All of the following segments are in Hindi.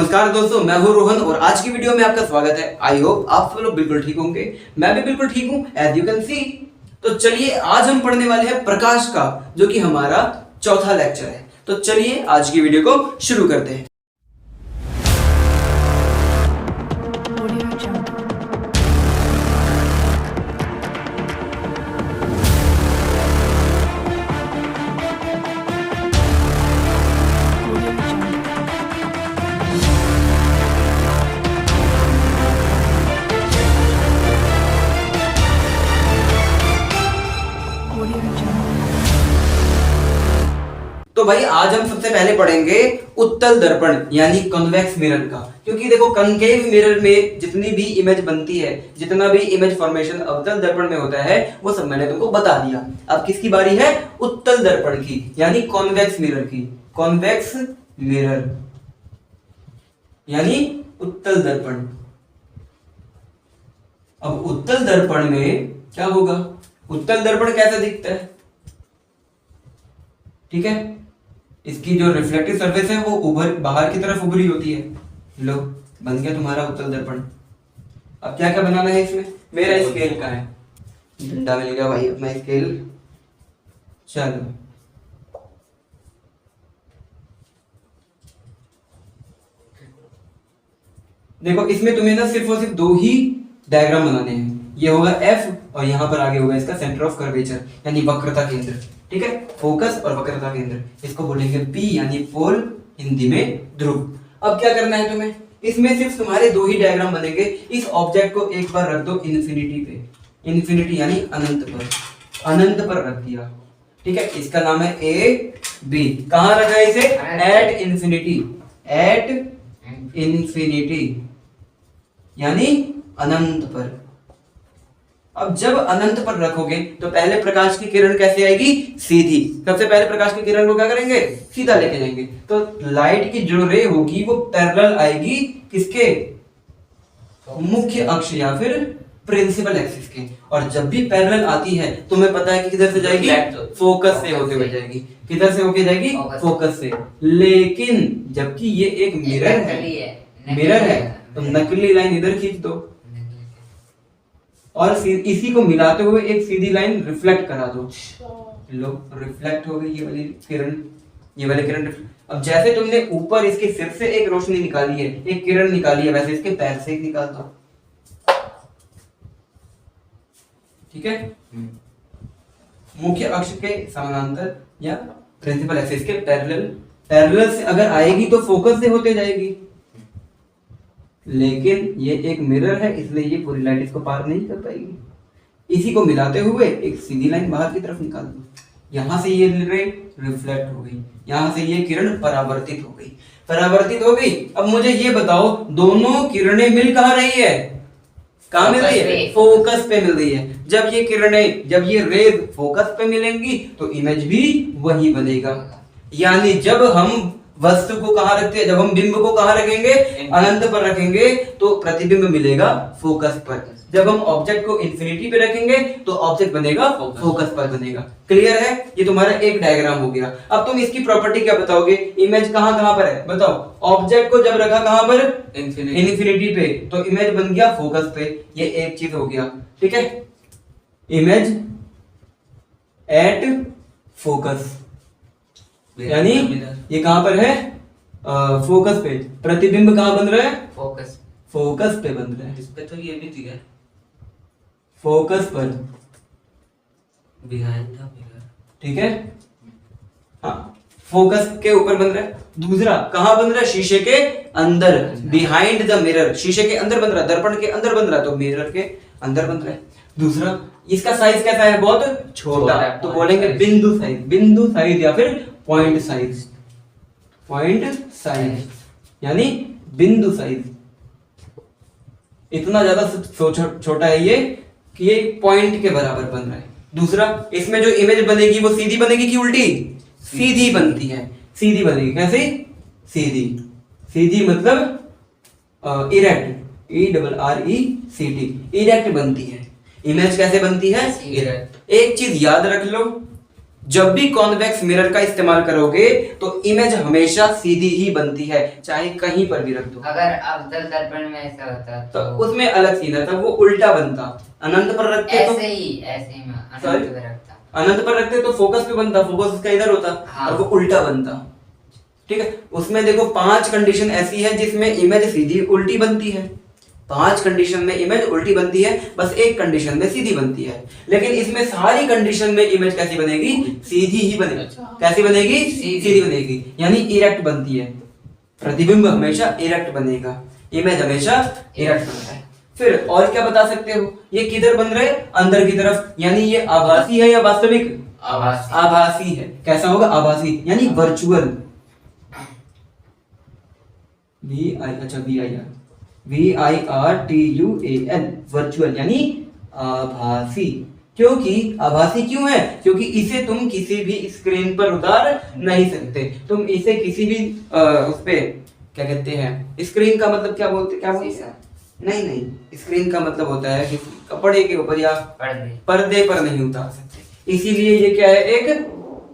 नमस्कार दोस्तों, मैं हूं रोहन और आज की वीडियो में आपका स्वागत है। आई होप आप सब लोग बिल्कुल ठीक होंगे। मैं भी बिल्कुल ठीक हूं, एज यू कैन सी। तो चलिए आज हम पढ़ने वाले हैं प्रकाश का, जो कि हमारा चौथा लेक्चर है। तो चलिए आज की वीडियो को शुरू करते हैं। तो भाई आज हम सबसे पहले पढ़ेंगे उत्तल दर्पण यानी कॉन्वेक्स मिरर का। क्योंकि देखो कनकेव मिरर में जितनी भी इमेज बनती है, जितना भी इमेज फॉर्मेशन अवतल दर्पण में होता है, वो सब मैंने तुमको बता दिया। अब किसकी बारी है? उत्तल दर्पण की, यानी कॉन्वेक्स मिरर की। कॉन्वेक्स मिरर यानी उत्तल दर्पण। अब उत्तल दर्पण में क्या होगा? उत्तल दर्पण कैसा दिखता है? ठीक है, इसकी जो रिफ्लेक्टिव सरफेस है वो उभर बाहर की तरफ उभरी होती है। लो, बन गया तुम्हारा उत्तल दर्पण। अब क्या क्या बनाना है इसमें? मेरा स्केल का है, डंडा मिल गया भाई अपना स्केल। चलो देखो, इसमें तुम्हें ना सिर्फ और सिर्फ दो ही डायग्राम बनाने हैं। ये होगा एफ और यहाँ पर आगे होगा इसका सेंटर ऑफ कर्वेचर यानी वक्रता केंद्र। ठीक है, फोकस और वक्रता केंद्र, इसको बोलेंगे पी यानी पोल, हिंदी में ध्रुव। अब क्या करना है तुम्हें? इसमें सिर्फ तुम्हारे दो ही डायग्राम बनेंगे। इस ऑब्जेक्ट को एक बार रख दो इन्फिनिटी पे, इन्फिनिटी यानी अनंत पर, अनंत पर रख दिया। ठीक है, इसका नाम है ए बी। कहां रखा है इसे? एट इन्फिनिटी, एट इन्फिनिटी यानी अनंत पर। अब जब अनंत पर रखोगे तो पहले प्रकाश की किरण कैसे आएगी? सीधी। सबसे पहले प्रकाश की किरण को क्या करेंगे? सीधा लेके जाएंगे। तो लाइट की जो रे होगी वो पैरेलल आएगी किसके? मुख्य अक्ष या फिर प्रिंसिपल एक्सिस के। और जब भी पैरेलल आती है तुम्हें पता है कि किधर से जाएगी? फोकस से होते हुए जाएगी। किधर से होके जाएगी? फोकस से। लेकिन जबकि ये एक मिरर है, मिरर है, तो नकली लाइन इधर खींच दो और इसी को मिलाते हुए एक सीधी लाइन रिफ्लेक्ट करा दो। लो, रिफ्लेक्ट हो गई ये वाली किरण, ये वाली किरण। अब जैसे तुमने ऊपर इसके सिर से एक रोशनी निकाली है, एक किरण निकाली है, वैसे इसके पैर से निकाल दो। ठीक है, मुख्य अक्ष के समानांतर या प्रिंसिपल एक्सिस के पैरेलल। पैरेलल से अगर आएगी तो फोकस से होते जाएगी, लेकिन ये एक मिरर है इसलिए ये पूरी लाइट इसको पार नहीं कर पाएगी। इसी को मिलाते हुए एक सीधी लाइन बाहर की तरफ निकाल दो। यहां से ये रे रिफ्लेक्ट हो गई, यहां से ये किरण परावर्तित हो गई, परावर्तित हो गई। अब मुझे ये बताओ, दोनों किरणें मिल कहां रही है? कहां मिल रही है? फोकस पे मिल रही है। जब ये किरणें, जब ये रेज फोकस पे मिलेंगी तो इमेज भी वही बनेगा। यानी जब हम वस्तु को कहां रखते हैं, जब हम बिंब को कहां रखेंगे? अनंत पर रखेंगे तो प्रतिबिंब मिलेगा फोकस पर। जब हम ऑब्जेक्ट को इंफिनिटी पे रखेंगे तो ऑब्जेक्ट बनेगा फोकस पर बनेगा। क्लियर है? ये तुम्हारा एक डायग्राम हो गया। अब तुम इसकी प्रॉपर्टी क्या बताओगे? इमेज कहां कहां पर है बताओ? ऑब्जेक्ट को जब रखा कहां पर? इंफिनिटी पे, तो इमेज बन गया फोकस पे। ये एक चीज हो गया। ठीक है, इमेज एट फोकस यानी ये कहां पर है? फोकस पे। प्रतिबिंब कहां बन रहा है? फोकस, फोकस पे बन रहा है। इस पे तो ये भी ठीक है, फोकस पर, बिहाइंड द मिरर। ठीक है, हाँ, फोकस के ऊपर बन रहा है। दूसरा कहां बन रहा है? शीशे के अंदर, बिहाइंड द मिरर। शीशे के अंदर बन रहा है, दर्पण के अंदर बन रहा है, तो मिरर के अंदर बन रहा है। दूसरा, इसका साइज कैसा है? बहुत छोटा, तो बोलेंगे बिंदु साइज, बिंदु साइज या फिर पॉइंट साइज, पॉइंट साइज यानी बिंदु साइज। इतना ज्यादा छोटा है ये कि ये पॉइंट के बराबर बन रहा है। दूसरा, इसमें जो इमेज बनेगी वो सीधी बनेगी कि उल्टी? सीधी बनती है, सीधी बनेगी। कैसे? सीधी। सीधी मतलब इरेक्ट, ERRECT, इरेक्ट बनती है। इमेज कैसे बनती है? इरेक्ट। एक चीज याद रख लो, जब भी कॉन्वेक्स मिरर का इस्तेमाल करोगे तो इमेज हमेशा सीधी ही बनती है, चाहे कहीं पर भी रख दो। अगर अवतल दर्पण में ऐसा होता तो उसमें अलग सीन था, वो उल्टा बनता। अनंत पर रखते तो ऐसे ही मैं अनंत पे रखता, अनंत पर रखते तो फोकस पे बनता, फोकस उसका इधर होता। हाँ। और वो उल्टा बनता। ठीक है, उसमें देखो 5 कंडीशन ऐसी है जिसमें इमेज सीधी उल्टी बनती है। 5 कंडीशन में इमेज उल्टी बनती है, बस एक कंडीशन में सीधी बनती है। लेकिन इसमें सारी कंडीशन में इमेज कैसी बनेगी? सीधी ही बनेगी। कैसी बनेगी? सीधी बनेगी, यानी इरेक्ट बनती है। प्रतिबिंब हमेशा इरेक्ट बनेगा, इमेज हमेशा इरेक्ट बनता है। फिर और क्या बता सकते हो? ये किधर बन रहे? अंदर की तरफ, यानी ये आभासी है या वास्तविक? आभासी है। कैसा होगा? आभासी, यानी वर्चुअल। VIRTUAL, वर्चुअल यानी आभासी। क्योंकि आभासी क्यों है? क्योंकि इसे तुम किसी भी स्क्रीन पर उतार नहीं सकते। तुम इसे किसी भी उस पे क्या कहते हैं, स्क्रीन का मतलब क्या बोलते हैं? नहीं, स्क्रीन का मतलब होता है कि कपड़े के ऊपर या पर्दे पर नहीं उतार सकते। इसीलिए ये क्या है? एक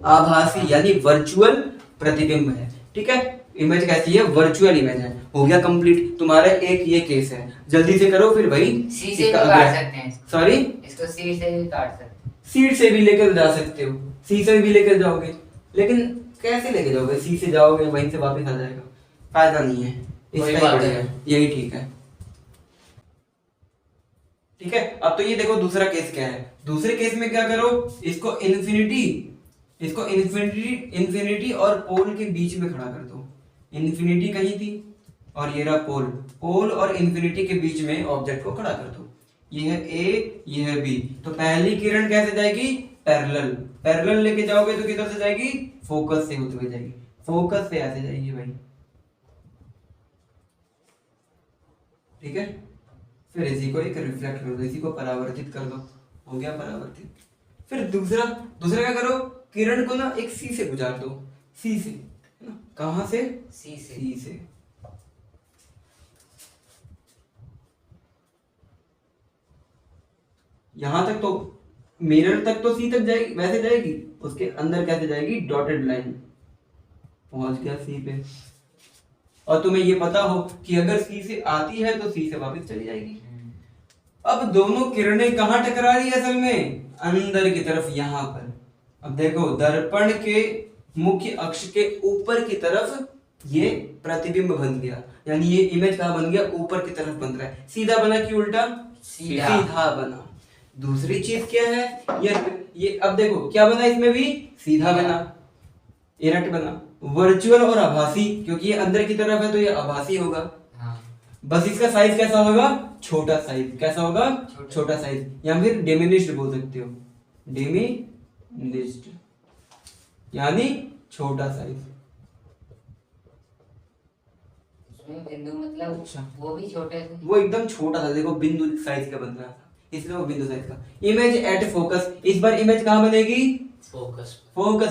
आभासी यानी वर्चुअल प्रतिबिंब है। ठीक है, इमेज कैसी है? वर्चुअल इमेज है। हो गया कंप्लीट तुम्हारा एक ये केस है। जल्दी से करो फिर भाई। सी से भी काट सकते हैं, सॉरी, इसको सी से भी काट सकते हैं। सीट से भी लेकर जा सकते हो, सी से भी लेकर जाओगे, लेकिन कैसे लेके जाओगे? सी से जाओगे वहीं से वापस आ जाएगा, फायदा नहीं है। इसका ही बढ़िया है, यही ठीक है। ठीक है, अब तो ये देखो दूसरा केस क्या है। दूसरे केस में क्या करो? इसको इन्फिनिटी और पोल के बीच में खड़ा कर दो। इन्फिनिटी कहीं थी और ये रहा पोल और इन्फिनिटी के बीच में ऑब्जेक्ट को खड़ा कर दो। ये है ए, ये है बी। तो पहली किरण कैसे जाएगी? पैरेलल लेके जाओगे तो किधर से जाएगी? फोकस से होते हुए जाएगी। फोकस से ऐसे जाएगी भाई। ठीक है, फिर इसी को एक रिफ्लेक्ट कर दो, इसी को परावर्तित कर दो। हो गया परावर्तित। फिर दूसरा क्या करो? किरण को ना एक सी से गुजार दो। सी से, है ना? कहां से? सी से। यहां तक तो मिरर तक तो सी तक जाएगी, वैसे जाएगी। उसके अंदर कैसे जाएगी? Dotted line. पहुंच गया सी पे। और तुम्हें ये पता हो कि अगर सी से आती है तो सी से वापस चली जाएगी। अब दोनों किरणें कहां टकरा रही है असल में? अंदर की तरफ, यहां पर। अब देखो दर्पण के मुख्य अक्ष के ऊपर की तरफ ये प्रतिबिंब बन गया, यानी ये इमेज कहां बन गया? ऊपर की तरफ बन रहा है। सीधा बना कि उल्टा? सीधा बना। दूसरी चीज क्या है? ये अब देखो क्या बना? इसमें भी सीधा बना, इरेक्ट बना। वर्चुअल और आभासी, क्योंकि ये अंदर की तरफ है तो ये आभासी होगा। हाँ। बस इसका साइज कैसा होगा? छोटा साइज। कैसा होगा? छोटा साइज, या फिर डिमिनिश्ड बोल सकते हो। डिमिनिश्ड यानी छोटा साइज। बिंदु मतलब अच्छा, वो भी छोटे थे, वो एकदम छोटा था। देखो बिंदु साइज का बन रहा था, इसलिए वो बिंदु साइज का। Image at focus. इस बार इमेज कहां बनेगी? फोकस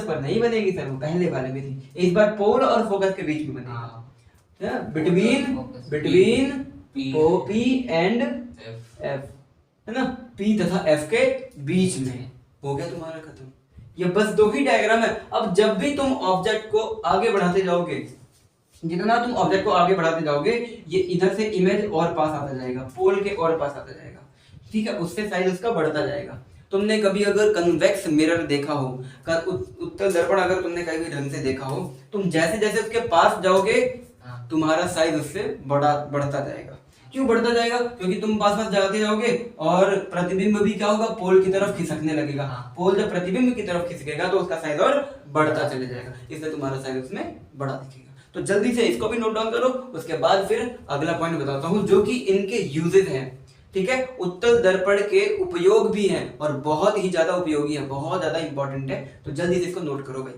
पर नहीं बनेगी सर, वो पहले वाले में थी। इस बार पोल और फोकस के बीच में बनेगा। बिटवीन पी एंड एफ, है ना? पी तथा एफ के बीच में। हो गया तुम्हारा खत्म। ये बस 2 ही डायग्राम है। अब जब भी तुम ऑब्जेक्ट को आगे बढ़ाते जाओगे, जितना तुम ऑब्जेक्ट को आगे बढ़ाते जाओगे, ये इधर से इमेज और पास आता जाएगा, पोल के और पास आता जाएगा। ठीक है, उससे साइज उसका बढ़ता जाएगा। तुमने कभी अगर कन्वेक्स मिरर देखा हो, उत्तल दर्पण अगर तुमने कभी ढंग से देखा हो, तुम जैसे जैसे उसके पास जाओगे तुम्हारा साइज उससे बढ़ता जाएगा। क्यों बढ़ता जाएगा? क्योंकि तुम पास जाते जाओगे और प्रतिबिंब भी क्या होगा? पोल की तरफ खिसकने लगेगा। पोल जब प्रतिबिंब की तरफ खिसकेगा तो उसका साइज और बढ़ता चले जाएगा, इसलिए तुम्हारा साइज उसमें बड़ा दिखेगा। तो जल्दी से इसको भी नोट डाउन करो, उसके बाद फिर अगला पॉइंट बताता हूँ जो कि इनके यूजेस हैं। ठीक है, उत्तल दर्पण के उपयोग भी हैं और बहुत ही ज्यादा उपयोगी है, बहुत ज्यादा इंपॉर्टेंट है। तो जल्दी से इसको नोट करो भाई।